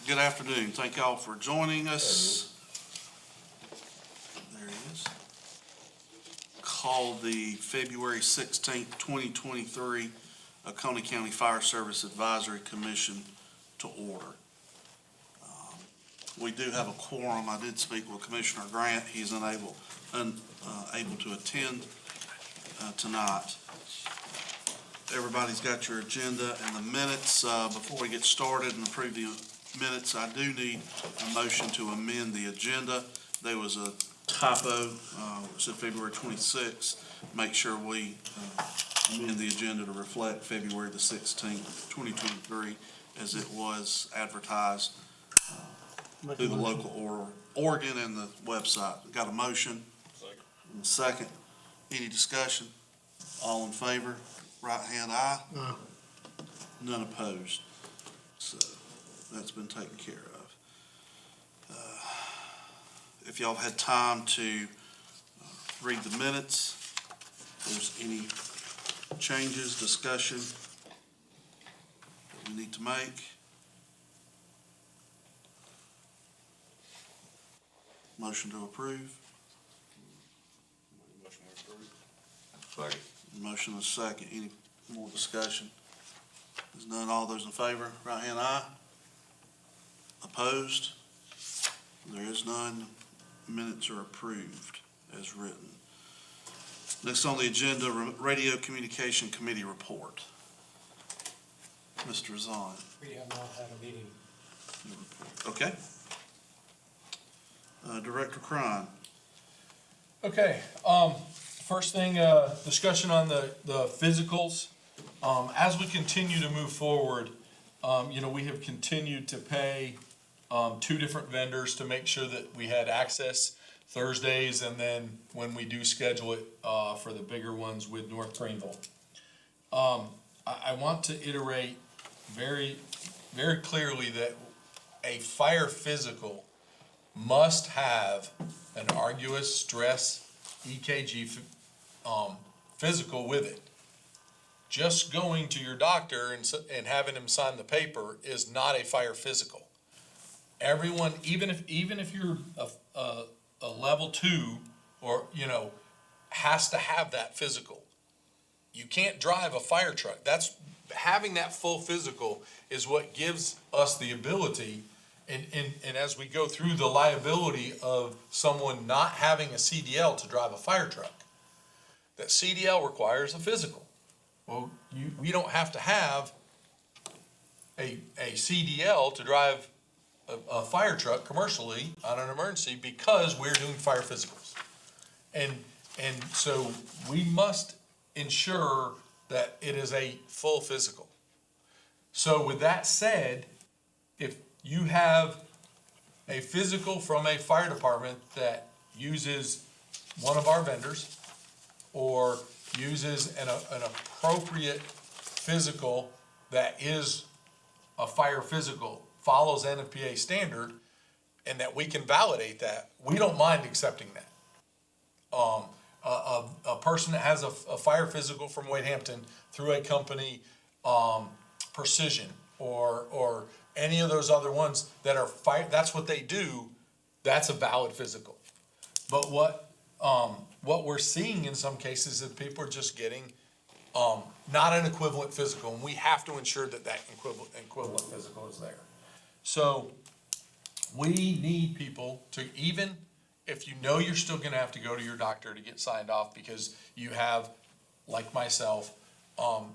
Good afternoon. Thank y'all for joining us. There he is. Call the February 16th, 2023 Oconee County Fire Service Advisory Commission to order. We do have a quorum. I did speak with Commissioner Grant. He's unable to attend tonight. Everybody's got your agenda and the minutes. Before we get started and approve the minutes, I do need a motion to amend the agenda. There was a typo, it said February 26th. Make sure we amend the agenda to reflect February the 16th, 2023, as it was advertised through the local Oregon and the website. Got a motion? Second. And a second. Any discussion? All in favor? Right hand aye. Aye. None opposed. So that's been taken care of. If y'all had time to read the minutes, if there's any changes, discussion that we need to make. Motion to approve. Motion to approve. Second. Motion and a second. Any more discussion? There's none. All those in favor, right hand aye. Opposed? There is none. Minutes are approved as written. Next on the agenda, Radio Communication Committee report. Mr. Zahn. We have not had a meeting. Okay. Director Crine. Okay, first thing, discussion on the physicals. As we continue to move forward, we have continued to pay, two different vendors to make sure that we had access Thursdays, and then when we do schedule it, for the bigger ones with North Greenville. I want to iterate very, very clearly that a fire physical must have an arduous stress EKG physical with it. Just going to your doctor and having him sign the paper is not a fire physical. Everyone, even if you're a level 2 or has to have that physical. You can't drive a fire truck. That's having that full physical is what gives us the ability. And as we go through the liability of someone not having a CDL to drive a fire truck, that CDL requires a physical. Well, we don't have to have a CDL to drive a fire truck commercially on an emergency because we're doing fire physicals. And so we must ensure that it is a full physical. So with that said, if you have a physical from a fire department that uses one of our vendors or uses an appropriate physical that is a fire physical, follows NFPA standard, and that we can validate that, we don't mind accepting that. A person that has a fire physical from Wade Hampton through a company, Precision or any of those other ones that are fire, that's what they do, that's a valid physical. But what we're seeing in some cases is people are just getting not an equivalent physical, and we have to ensure that equivalent physical is there. So we need people to, even if you're still gonna have to go to your doctor to get signed off because you have, like myself,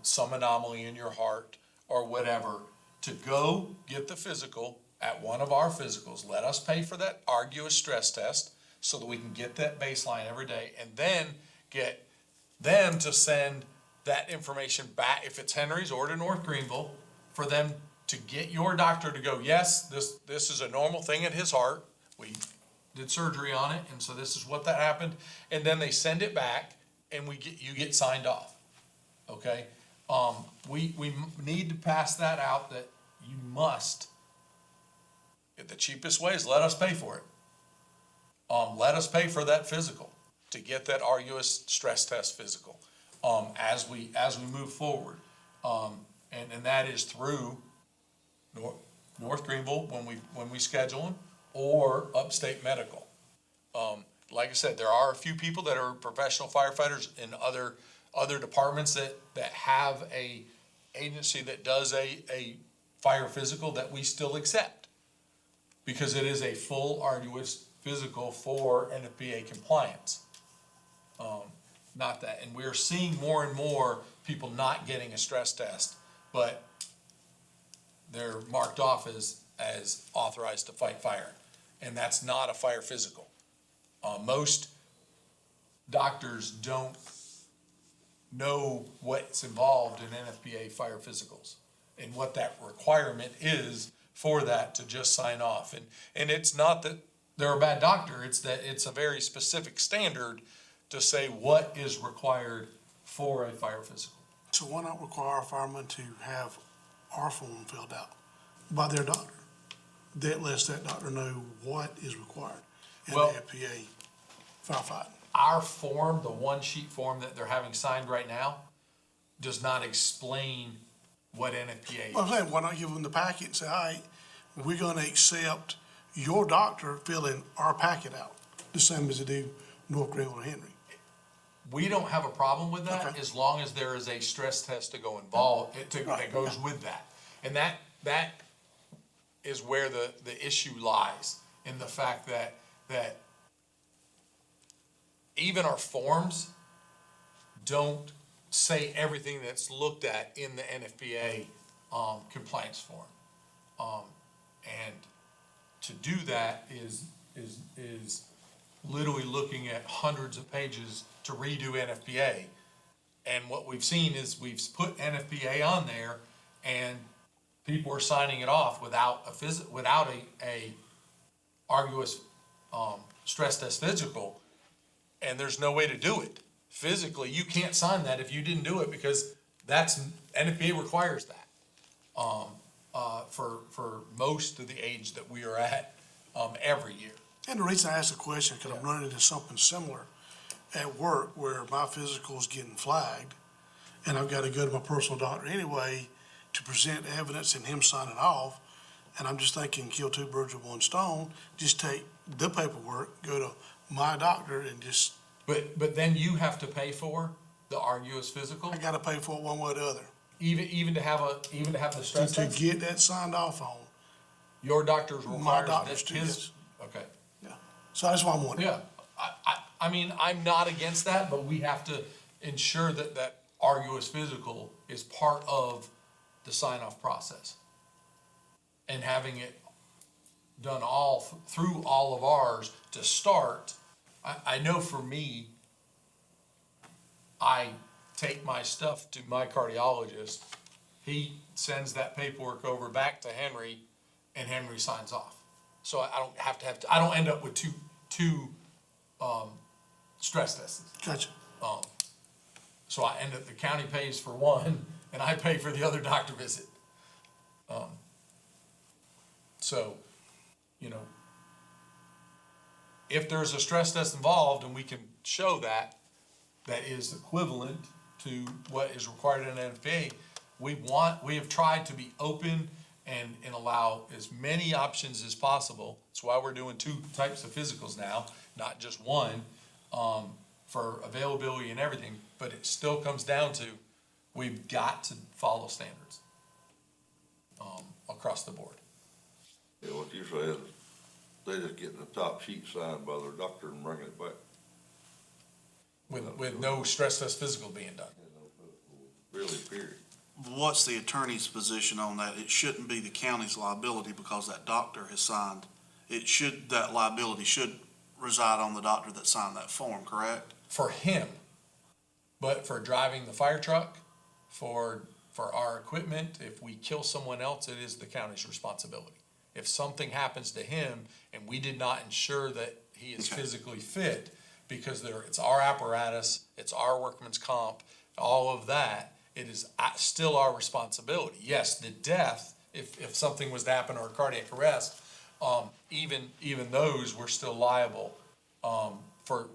some anomaly in your heart or whatever, to go get the physical at one of our physicals. Let us pay for that arduous stress test so that we can get that baseline every day, and then get them to send that information back, if it's Henry's or to North Greenville, for them to get your doctor to go, yes, this is a normal thing at his heart. We did surgery on it, and so this is what that happened. And then they send it back, and you get signed off. Okay? We need to pass that out, that you must. The cheapest way is let us pay for it. Let us pay for that physical to get that arduous stress test physical as we move forward. And that is through North Greenville when we schedule them, or Upstate Medical. Like I said, there are a few people that are professional firefighters in other departments that have a agency that does a fire physical that we still accept. Because it is a full arduous physical for NFPA compliance. Not that, and we're seeing more and more people not getting a stress test, but they're marked off as authorized to fight fire. And that's not a fire physical. Most doctors don't know what's involved in NFPA fire physicals and what that requirement is for that to just sign off. And it's not that they're a bad doctor, it's that it's a very specific standard to say what is required for a fire physical. So why not require a fireman to have our form filled out by their doctor? That lets that doctor know what is required in the Well- FPA firefighting. Our form, the one sheet form that they're having signed right now, does not explain what NFPA Well, is. I'm saying, why not give them the packet and say, all right, we're gonna accept your doctor filling our packet out, the same as they do North Greenville or Henry. We don't have a problem with that Okay. as long as there is a stress test to go involved, that Right, goes yeah. with that. And that is where the issue lies, in the fact that even our forms don't say everything that's looked at in the NFPA, compliance form. And to do that is literally looking at hundreds of pages to redo NFPA. And what we've seen is we've put NFPA on there and people are signing it off without a arduous, stress test physical. And there's no way to do it. Physically, you can't sign that if you didn't do it, because NFPA requires that. For most of the age that we are at, every year. And the reason I asked the question, because I'm running into something similar at work where my physical is getting flagged, and I've got to go to my personal doctor anyway to present evidence and him sign it off. And I'm just thinking, kill two birds with one stone, just take the paperwork, go to my doctor and just, But then you have to pay for the arduous physical, I gotta pay for it one way or the other. even to have the To, stress to test. get that signed off on, Your doctor's requires doctor's that too, his, yes. okay. yeah. So that's why I'm wondering. Yeah, I mean, I'm not against that, but we have to ensure that arduous physical is part of the sign-off process. And having it done through all of ours to start, I know for me, I take my stuff to my cardiologist, he sends that paperwork over back to Henry, and Henry signs off. So I don't I don't end up with two stress tests. Gotcha. So I end up, the county pays for one, and I pay for the other doctor visit. So, if there's a stress test involved and we can show that is equivalent to what is required in NFPA, we have tried to be open and allow as many options as possible. That's why we're doing two types of physicals now, not just one, for availability and everything, but it still comes down to, we've got to follow standards, across the board. Yeah, what you said, they just getting the top sheet signed by their doctor and bringing it back. With no stress test physical being done. Really, period. What's the attorney's position on that? It shouldn't be the county's liability because that doctor has signed. That liability should reside on the doctor that signed that form, correct? For him, but for driving the fire truck, for our equipment, if we kill someone else, it is the county's responsibility. If something happens to him and we did not ensure that he is Okay. physically fit, because it's our apparatus, it's our workman's comp, all of that, it is still our responsibility. Yes, the death, if something was to happen or a cardiac arrest, even those, we're still liable, for,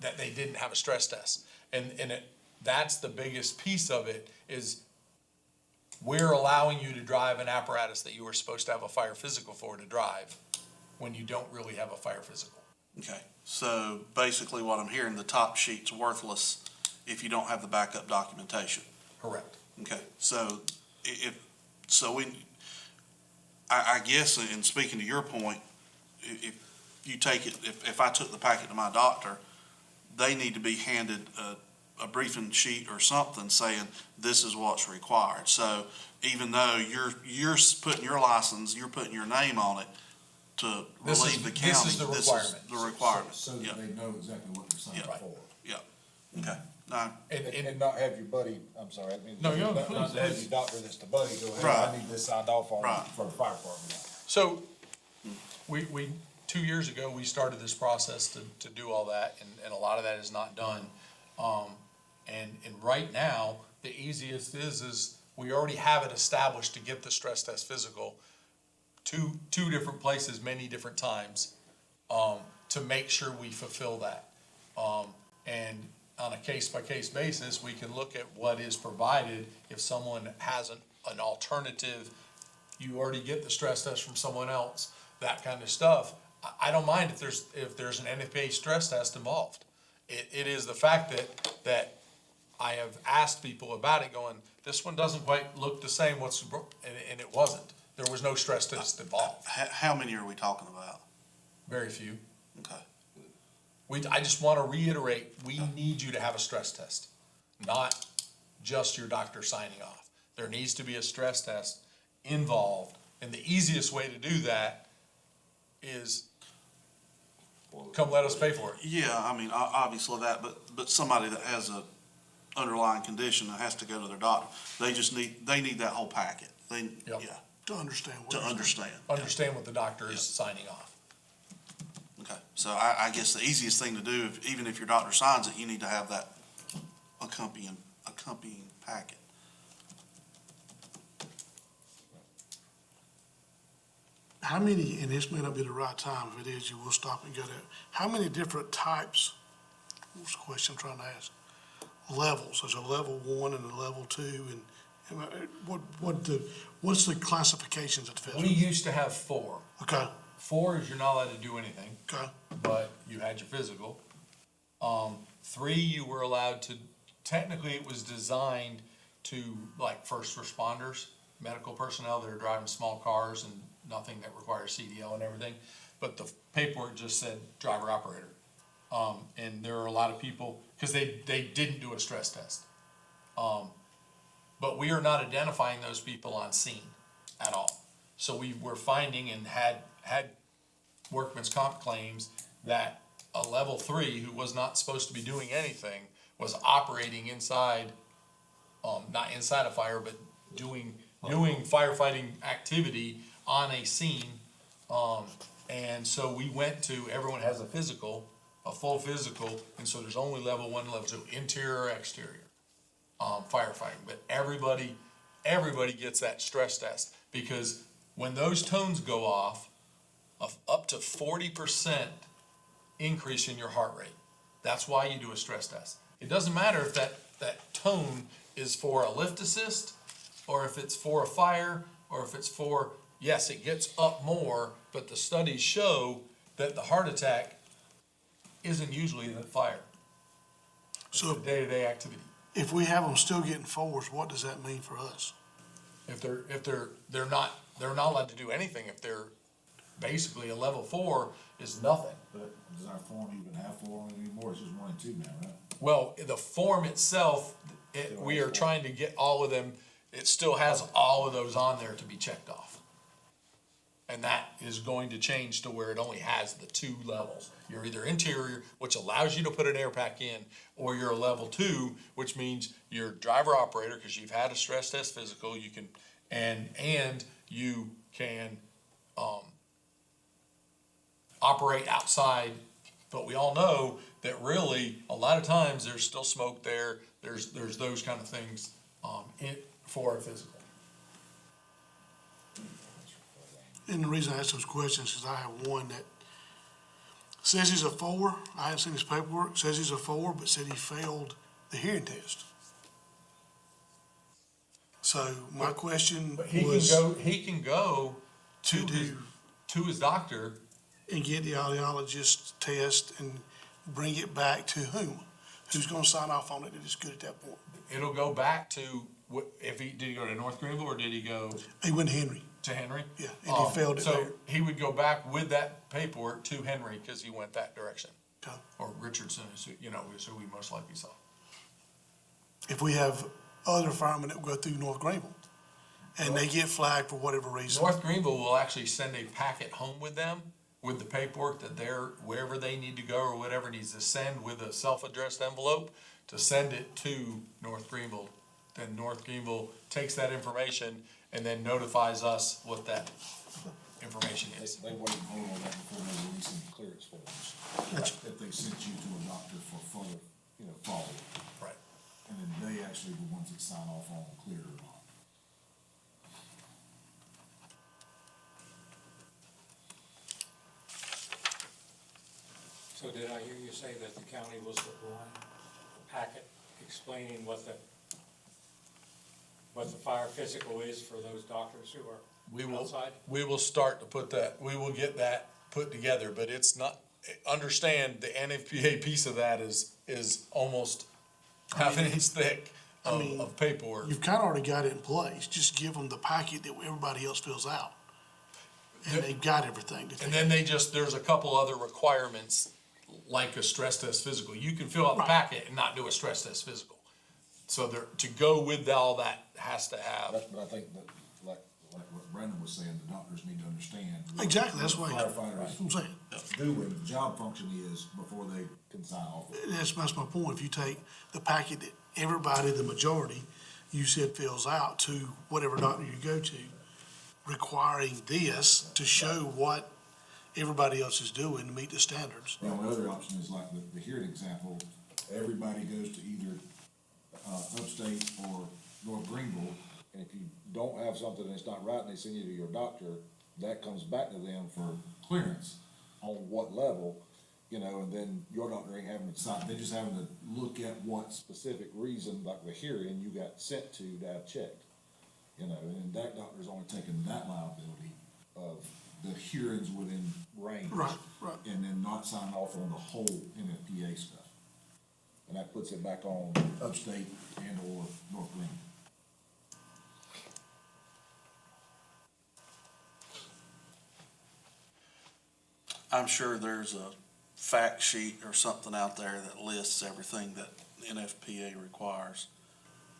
that they didn't have a stress test. And that's the biggest piece of it, is we're allowing you to drive an apparatus that you were supposed to have a fire physical for to drive when you don't really have a fire physical. Okay, so basically what I'm hearing, the top sheet's worthless if you don't have the backup documentation. Correct. Okay, so I guess, in speaking to your point, if you take it, if I took the packet to my doctor, they need to be handed a briefing sheet or something saying this is what's required. So even though you're putting your license, you're putting your name on it to This is- relieve the county. this is the requirement. The requirement, So yeah, that they know exactly what they're signing Yeah. for. okay. No, And not have your buddy, I'm sorry, I mean. No, you're not- please. Not have your doctor that's the buddy go, hey, Right. I need this signed off on Right. for the fire department. So, we, 2 years ago, we started this process to do all that, and a lot of that is not done. And right now, the easiest is we already have it established to get the stress test physical two different places, many different times, to make sure we fulfill that. And on a case-by-case basis, we can look at what is provided. If someone has an alternative, you already get the stress test from someone else, that kind of stuff. I don't mind if there's an NFPA stress test involved. It is the fact that I have asked people about it going, this one doesn't quite look the same, and it wasn't. There was no stress test involved, how many are we talking about? very few. Okay. I just want to reiterate, we need you to have a stress test, not just your doctor signing off. There needs to be a stress test involved, and the easiest way to do that is come let us pay for it. Yeah, I mean, obviously that, but somebody that has a underlying condition that has to go to their doctor, they need that whole packet. They, Yep. yeah, To understand what to he's- understand. Understand what the doctor is Yeah. signing off. Okay, so I guess the easiest thing to do, even if your doctor signs it, you need to have that accompanying packet. How many, and this may not be the right time, if it is, you will stop and go there. How many different types, what's the question I'm trying to ask? Levels, there's a level 1 and a level 2, and what's the classifications of the We physical? used to have 4. Okay, 4 is you're not allowed to do anything, okay, but you had your physical. 3, you were allowed to, technically it was designed to, like, first responders, medical personnel that are driving small cars and nothing that requires CDL and everything. But the paperwork just said driver operator. And there are a lot of people, because they didn't do a stress test. But we are not identifying those people on scene at all. So we were finding and had workman's comp claims that a level 3 who was not supposed to be doing anything was operating inside, not inside a fire, but doing firefighting activity on a scene. And so we went to, everyone has a physical, a full physical, and so there's only level 1, level 2, interior or exterior, firefighting. But everybody gets that stress test, because when those tones go off, of up to 40% increase in your heart rate. That's why you do a stress test. It doesn't matter if that tone is for a lift assist, or if it's for a fire, or if it's for, yes, it gets up more, but the studies show that the heart attack isn't usually the fire. It's So- the day-to-day activity. if we have them still getting 4s, what does that mean for us? If they're not allowed to do anything. If they're basically a level 4 is nothing. But does our form even have 4 anymore? It's just 1 and 2 now, right? Well, the form itself, we are trying to get all of them, it still has all of those on there to be checked off. And that is going to change to where it only has the 2 levels. You're either interior, which allows you to put an air pack in, or you're a level 2, which means you're driver operator, because you've had a stress test physical, you can, and you can, operate outside. But we all know that really, a lot of times, there's still smoke there, there's those kind of things, for a physical. And the reason I ask those questions is I have one that says he's a 4, I haven't seen his paperwork, says he's a 4, but said he failed the hearing test. So my question But he was can go to to his doctor. and get the audiologist test and bring it back to whom? Who's gonna sign off on it if it's good at that point? It'll go back to, if he, did he go to North Greenville or did he go He went to Henry, to Henry? yeah, and he failed it So there. he would go back with that paperwork to Henry because he went that direction. Okay. Or Richardson is, is who we most likely saw. If we have other firemen that go through North Greenville and they get flagged for whatever reason, North Greenville will actually send a packet home with them, with the paperwork that they're, wherever they need to go or whatever needs to send with a self-addressed envelope to send it to North Greenville. Then North Greenville takes that information and then notifies us what that information is. They wait and hold on that before they release any clearance forms. That's- If they sent you to a doctor for further, follow-up. Right. And then they actually the ones that sign off on clear or not. So did I hear you say that the county will supply a packet explaining what the fire physical is for those doctors who We are will, outside? we will start to put that, we will get that put together, but it's not, understand the NFPA piece of that is almost half an inch thick of paperwork. you've kinda already got it in place. Just give them the packet that everybody else fills out. And they've got everything. And then there's a couple other requirements, like a stress test physical. You can fill out the Right. packet and not do a stress test physical. So to go with all that has to have, But I think that, like what Brandon was saying, the doctors need to understand. Exactly, that's what Firefighters I'm saying. do what the job function is before they can sign off. That's my point. If you take the packet that everybody, the majority, you said fills out to whatever doctor you go to, requiring this to show what everybody else is doing to meet the standards. Now, the other option is like the hearing example, everybody goes to either, Upstate or North Greenville, and if you don't have something that's not right and they send you to your doctor, that comes back to them for clearance on what level, and then your doctor ain't having to sign, they're just having to look at what specific reason, like the hearing, you got sent to have checked. And that doctor's only taking that liability of the hearings within range. Right, right. And then not sign off on the whole NFPA stuff. And that puts it back on Upstate and or North Greenville. I'm sure there's a fact sheet or something out there that lists everything that NFPA requires.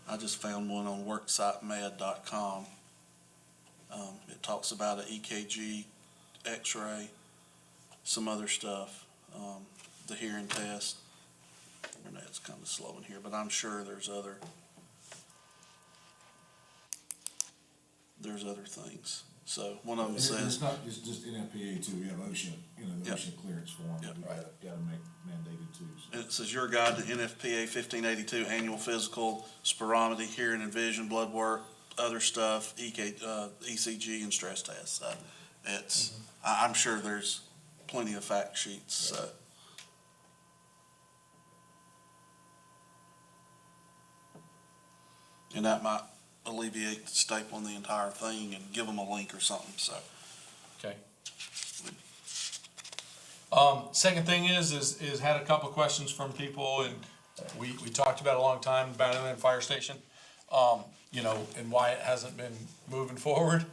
I just found one on worksitemed.com. It talks about an EKG, X-ray, some other stuff, the hearing test. Internet's kind of slow in here, but I'm sure there's other things. So one of them It's says, not, it's just NFPA too, we have OSHA, the Yep. OSHA clearance form that Yep. we gotta make mandated too. So. and it says your guide to NFPA 1582 annual physical, spirometry, hearing and vision, blood work, other stuff, ECG and stress tests. I'm sure there's plenty of fact sheets, so. And that might alleviate stapling the entire thing and give them a link or something, so. okay. Second thing is had a couple of questions from people, and we talked about it a long time, Battle Fire Station, and why it hasn't been moving forward.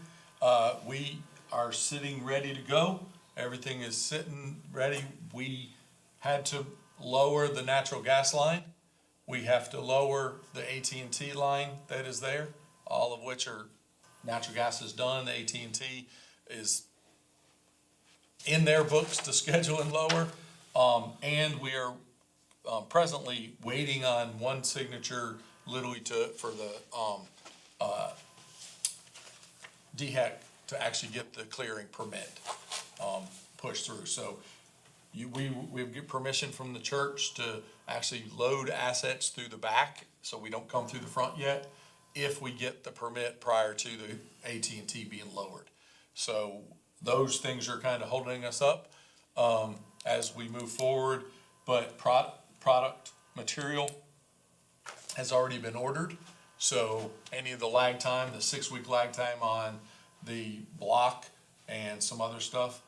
We are sitting ready to go. Everything is sitting ready. We had to lower the natural gas line. We have to lower the AT&T line that is there, all of which are, natural gas is done, the AT&T is in their books to schedule and lower. And we are presently waiting on one signature literally for the DHEC to actually get the clearing permit pushed through. So we get permission from the church to actually load assets through the back, so we don't come through the front yet, if we get the permit prior to the AT&T being lowered. So those things are kind of holding us up as we move forward, but product material has already been ordered. So any of the lag time, the 6-week lag time on the block and some other stuff,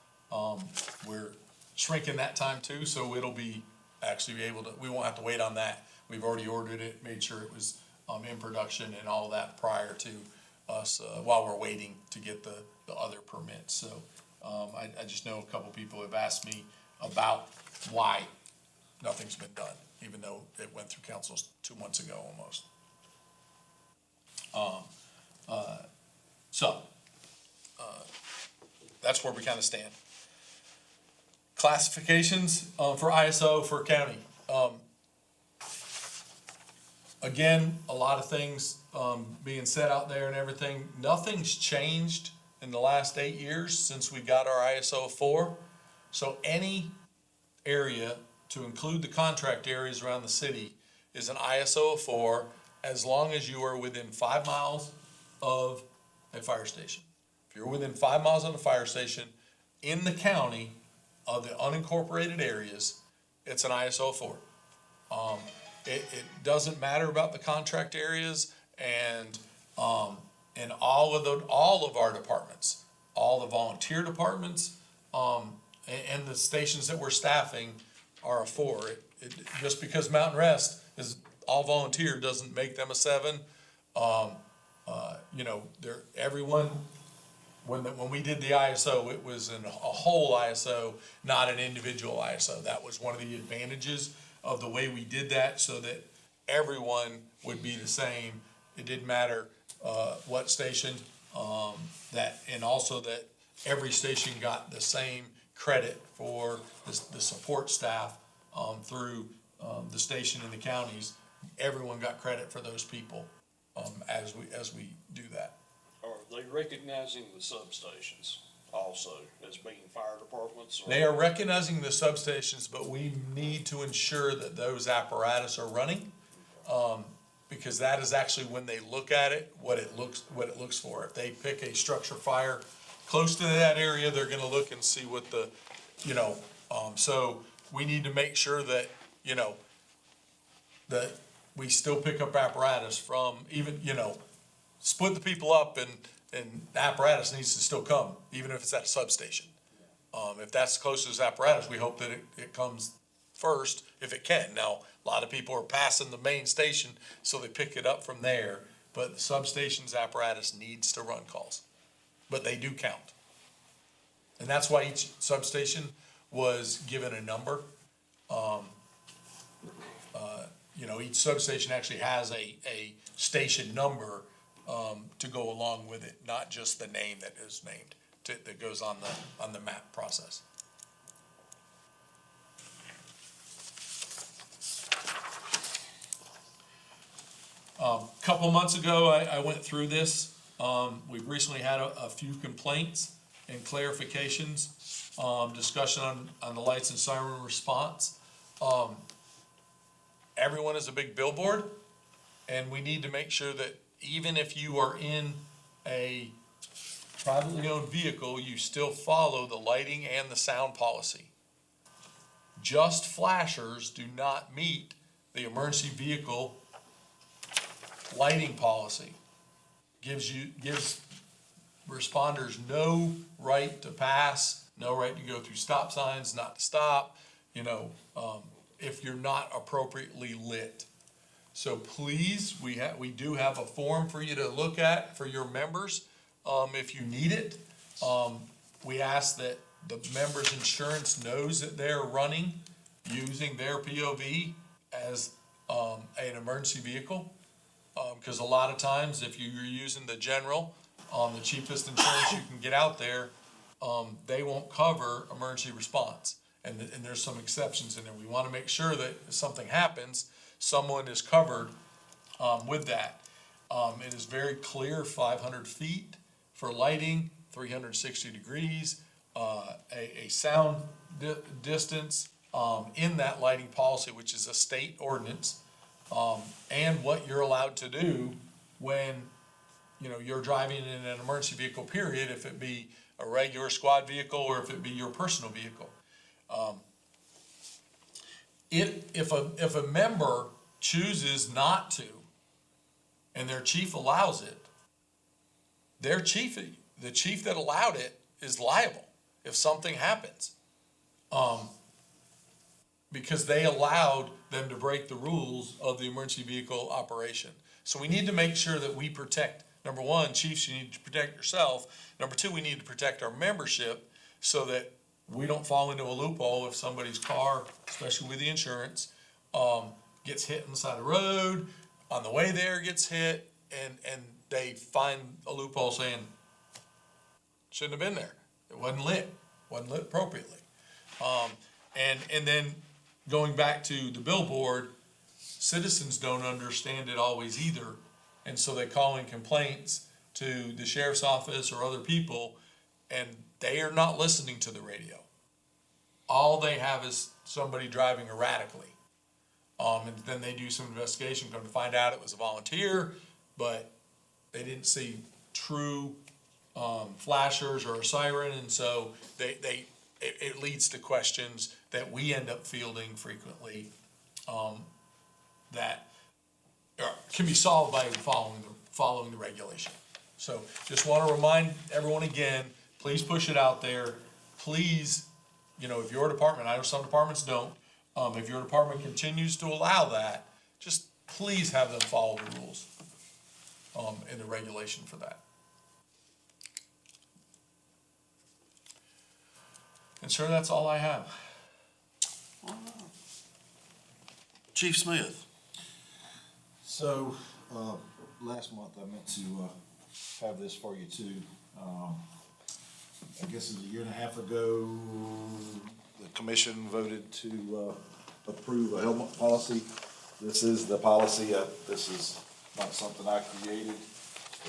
we're shrinking that time too, so it'll be actually able to, we won't have to wait on that. We've already ordered it, made sure it was, in production and all that prior to us, while we're waiting to get the other permits. So, I just know a couple people have asked me about why nothing's been done, even though it went through councils 2 months ago almost. So, that's where we kind of stand. Classifications, for ISO for county. Again, a lot of things, being said out there and everything. Nothing's changed in the last 8 years since we got our ISO 4. So any area, to include the contract areas around the city, is an ISO 4 as long as you are within 5 miles of a fire station. If you're within 5 miles of a fire station in the county of the unincorporated areas, it's an ISO 4. It doesn't matter about the contract areas and all of our departments, all the volunteer departments, and the stations that we're staffing are a 4. Just because Mountain Rest is all volunteer doesn't make them a 7. Everyone, when we did the ISO, it was a whole ISO, not an individual ISO. That was one of the advantages of the way we did that, so that everyone would be the same. It didn't matter what station, and also that every station got the same credit for the support staff through the station in the counties. Everyone got credit for those people as we do that. Are they recognizing the substations also as being fire departments? Or- They are recognizing the substations, but we need to ensure that those apparatus are running, because that is actually, when they look at it, what it looks for. If they pick a structure fire close to that area, they're gonna look and see what the, so we need to make sure that, that we still pick up apparatus from even, split the people up, and the apparatus needs to still come, even if it's at a substation. If that's close to his apparatus, we hope that it comes first, if it can. Now, a lot of people are passing the main station, so they pick it up from there, but the substation's apparatus needs to run calls. But they do count. And that's why each substation was given a number. Each substation actually has a station number to go along with it, not just the name that is named, that goes on the map process. Couple months ago, I went through this. We've recently had a few complaints and clarifications, discussion on the lights and siren response. Everyone is a big billboard, and we need to make sure that even if you are in a privately owned vehicle, you still follow the lighting and the sound policy. Just flashers do not meet the emergency vehicle lighting policy. Gives responders no right to pass, no right to go through stop signs, not to stop, if you're not appropriately lit. So please, we do have a form for you to look at for your members, if you need it. We ask that the member's insurance knows that they're running, using their POV as an emergency vehicle. Because a lot of times, if you're using the general, the cheapest insurance you can get out there, they won't cover emergency response. And there's some exceptions in there. We want to make sure that if something happens, someone is covered with that. It is very clear, 500 feet for lighting, 360 degrees, a sound distance in that lighting policy, which is a state ordinance, and what you're allowed to do when you're driving in an emergency vehicle, period, if it be a regular squad vehicle or if it be your personal vehicle. If a member chooses not to and their chief allows it, their chief, the chief that allowed it is liable if something happens. Because they allowed them to break the rules of the emergency vehicle operation. So we need to make sure that we protect, number one, chiefs, you need to protect yourself. Number two, we need to protect our membership so that we don't fall into a loophole if somebody's car, especially with the insurance, gets hit on the side of the road, on the way there gets hit, and they find a loophole saying, shouldn't have been there. It wasn't lit appropriately. And then going back to the billboard, citizens don't understand it always either. And so they call in complaints to the sheriff's office or other people, and they are not listening to the radio. All they have is somebody driving erratically. And then they do some investigation, come to find out it was a volunteer, but they didn't see true flashers or a siren, and so it leads to questions that we end up fielding frequently, that can be solved by following the regulation. So just want to remind everyone again, please push it out there. Please, if your department, I know some departments don't, if your department continues to allow that, just please have them follow the rules, and the regulation for that. And sir, that's all I have. Chief Smith. So, last month I meant to, have this for you too. I guess it was a year and a half ago, the commission voted to, approve a helmet policy. This is the policy, this is not something I created,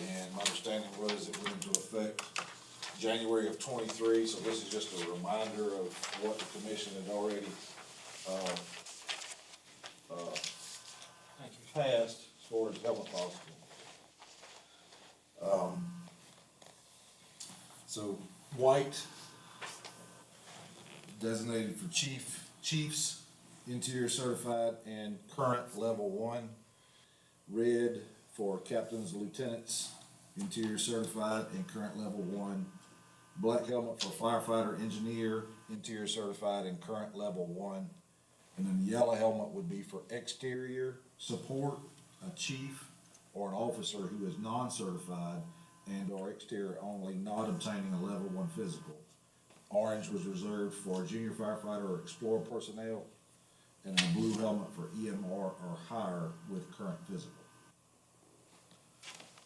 and my understanding was it went into effect January of '23, so this is just a reminder of what the commission had already, Thank you. passed as far as helmet policy. So white designated for chiefs, interior certified and current level 1. Red for captains, lieutenants, interior certified and current level 1. Black helmet for firefighter, engineer, interior certified and current level 1. And then the yellow helmet would be for exterior support, a chief or an officer who is non-certified and or exterior only, not obtaining a level 1 physical. Orange was reserved for junior firefighter or explorer personnel, and a blue helmet for EMR or higher with current physical.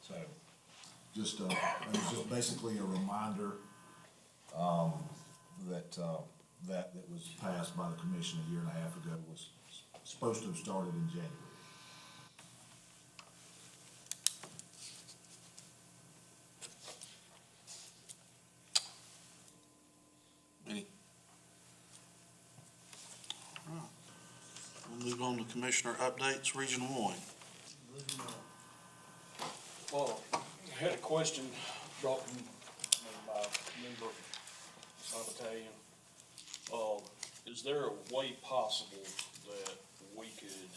So, it was just basically a reminder, that was passed by the commission a year and a half ago, was supposed to have started in January. Any? All right. We'll move on to commissioner updates, Region 1. Well, I had a question brought from by a member of my battalion. Is there a way possible that we could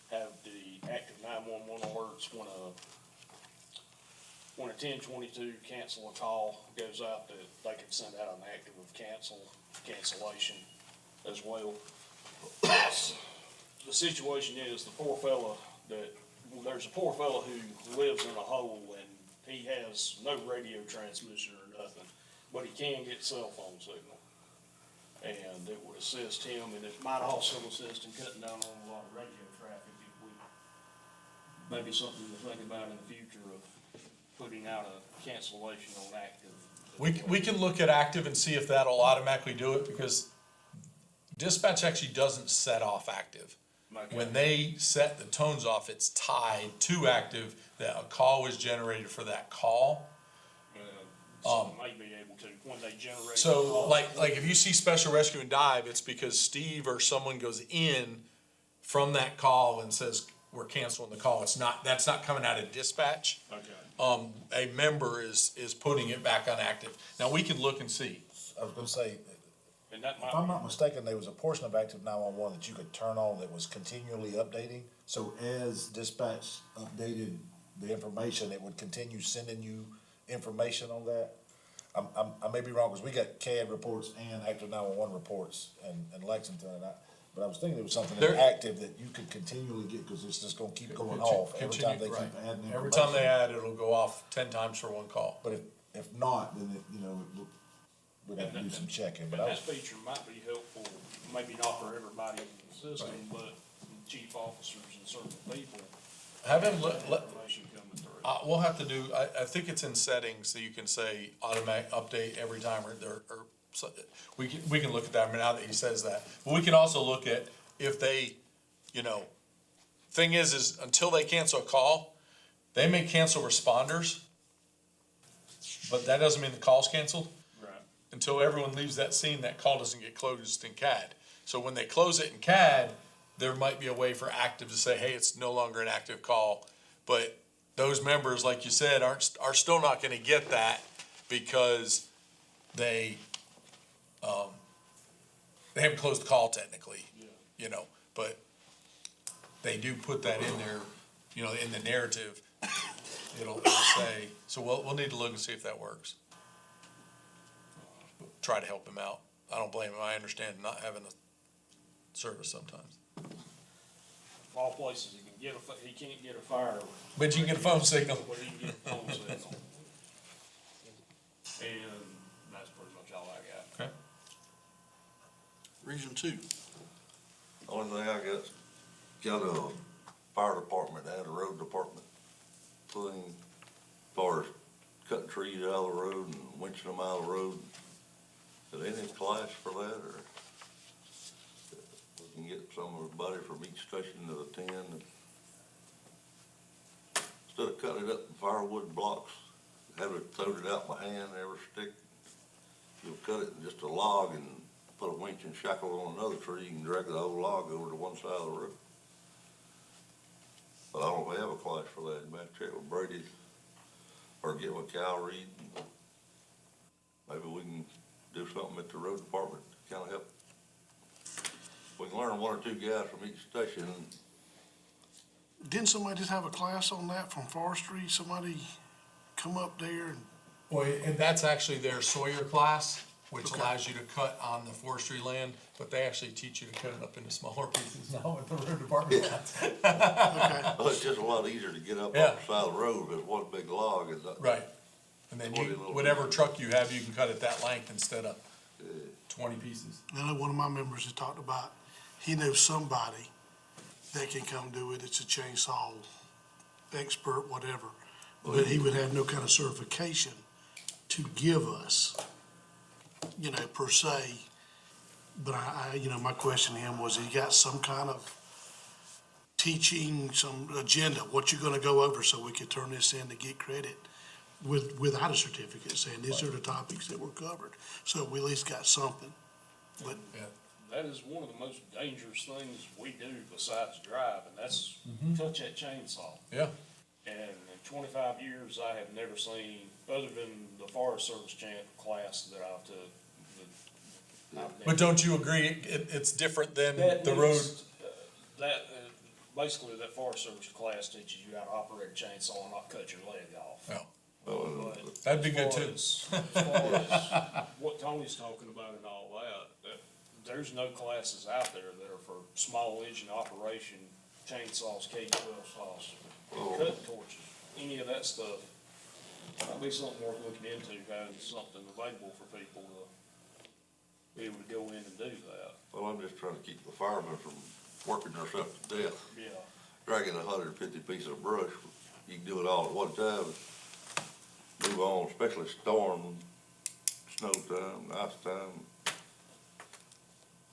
have the active 911 alerts when a 1022 cancel a call goes out, that they can send out an active of cancellation as well? The situation is, there's a poor fella who lives in a hole, and he has no radio transmission or nothing, but he can get cell phone signal. And it would assist him, and it might also assist in cutting down on a lot of radio traffic if we, maybe something to think about in the future of putting out a cancellation on active. We can look at active and see if that'll automatically do it, because dispatch actually doesn't set off active. Okay. When they set the tones off, it's tied to active, that a call was generated for that call. So they may be able to, when they generate. the So call. like if you see special rescue and dive, it's because Steve or someone goes in from that call and says, we're canceling the call. That's not coming out of dispatch. Okay. A member is putting it back on active. Now, we can look and see. I was gonna say, And that if I'm might not mistaken, there was a portion of Active 911 that you could turn on that was continually updating. So as dispatch updated the information, it would continue sending you information on that. I may be wrong, because we got CAD reports and active 911 reports in Lexington, but I was thinking it was something There- active that you could continually get, because it's just gonna keep going off every time they keep Right. adding information. Every time they add, it'll go off 10 times for one call. But if not, then it, we'd have to do some checking, but And I that was, feature might be helpful, maybe not for everybody in the system, but chief officers and certain people. Have him, Information coming through. we'll have to do, I think it's in settings, so you can say automatic update every time, or so, we can look at that, I mean, now that he says that. But we can also look at if they, thing is until they cancel a call, they may cancel responders, but that doesn't mean the call's canceled. Right. Until everyone leaves that scene, that call doesn't get closed in CAD. So when they close it in CAD, there might be a way for active to say, hey, it's no longer an active call. But those members, like you said, are still not gonna get that because they haven't closed the call technically, but they do put that in there, in the narrative. It'll say, so we'll need to look and see if that works. Try to help him out. I don't blame him. I understand not having a service sometimes. Of all places, he can't get a fire, But you can get a phone signal. but he can get a phone signal. And that's pretty much all I got. Okay. Region 2. Only thing I got a fire department and a road department thing, as far as cutting trees out of the road and winching them out of the road. Is there any class for that, or we can get somebody from each station to attend? Instead of cutting it up in firewood blocks, have it throwed it out by hand, every stick, you'll cut it in just a log and put a winch and shackle on another tree, you can drag the whole log over to one side of the road. But I don't have a class for that, you might check with Brady, or get with Cal Reed. Maybe we can do something at the road department to kinda help. We can learn one or two guys from each station. Didn't somebody just have a class on that from forestry? Somebody come up there and, Well, and that's actually their Sawyer class, which Okay. allows you to cut on the forestry land, but they actually teach you to cut it up into smaller pieces now with the road department. okay, Well, it's just a lot easier to get up Yeah. off the side of the road if it's one big log and not. Right. And then Twenty little whatever pieces. truck you have, you can cut it that length instead of 20 pieces. I know one of my members has talked about, he knows somebody that can come do it. It's a chainsaw expert, whatever. But he would have no kind of certification to give us, per se. But my question to him was, he got some kind of teaching, some agenda, what you're gonna go over, so we could turn this in to get credit without a certificate, saying these are the topics that were covered. So we at least got something. But That is one of the most dangerous things we do besides drive, and that's touch that chainsaw. Yeah. And in 25 years, I have never seen, other than the Forest Service class that I took. But don't you agree, it's different than That the road? needs, basically, that Forest Service class teaches you how to operate a chainsaw and not cut your leg off. Yeah. But That'd be good as far too. as what Tony's talking about and all that, there's no classes out there that are for small engine operation, chainsaws, K-12 saws, cutting torches, any of that stuff. Might be something worth looking into, having something available for people to be able to go in and do that. Well, I'm just trying to keep the firemen from working themselves to death, Yeah. dragging 150 pieces of brush. You can do it all at one time. Move on, especially storm, snow time, ice time.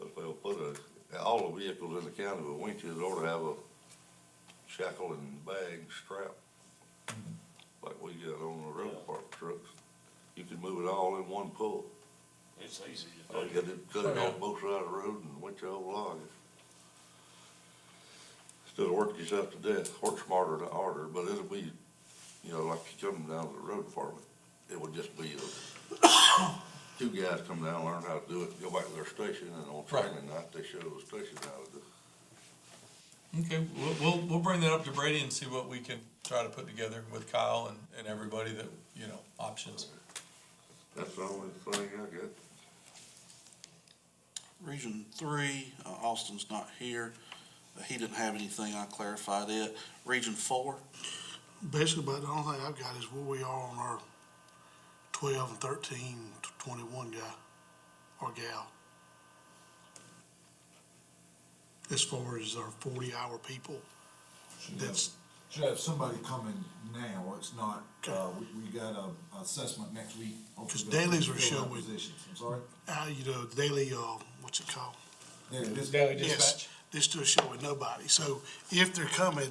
If they'll put all the vehicles in the county with winches ought to have a shackle and bag strap, like we got on the road department trucks. You can move it all in one pull. It's easy to All you do. gotta do is cut it off both sides of the road and winch the whole log. Instead of working yourself to death, work smarter than harder, but it'll be, like you come down to the road department, it would just be two guys come down, learn how to do it, go back to their station, and on Right. training night, they show the station how to do Okay, we'll bring that up to Brady and see what we can try to put together with Kyle and everybody that, options. That's the only thing I got. Region 3, Austin's not here. He didn't have anything, I clarified it. Region 4, Basically, about the only thing I've got is where we are on our 12 and 13, 21 guy or gal. As far as our 40-hour people, that's, Should have somebody coming now, it's not, Okay. we got a assessment next week. Hopefully 'Cause they'll dailies are fill that showing- positions. I'm sorry? daily, what's it called? Daily dispatch. Daily Yes, dispatch? they're still showing nobody. So if they're coming,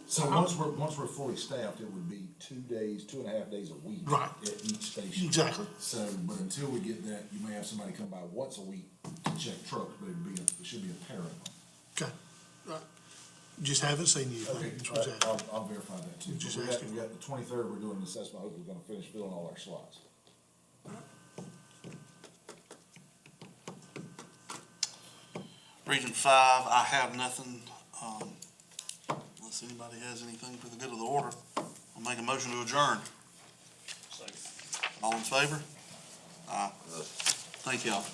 So once we're fully staffed, it would be 2.5 days a week. Right. At each station. exactly, So, but until we get that, you may have somebody come by once a week to check trucks, but it should be a pair of them. okay. Right. Just haven't seen anything. That's what's happening. I'll verify that too. Just But asking. we got the 23rd, we're doing an assessment, hopefully we're gonna finish filling all our slots. Region 5, I have nothing, unless anybody has anything for the good of the order. I'll make a motion to adjourn. Second. All in favor? Aye. Thank y'all.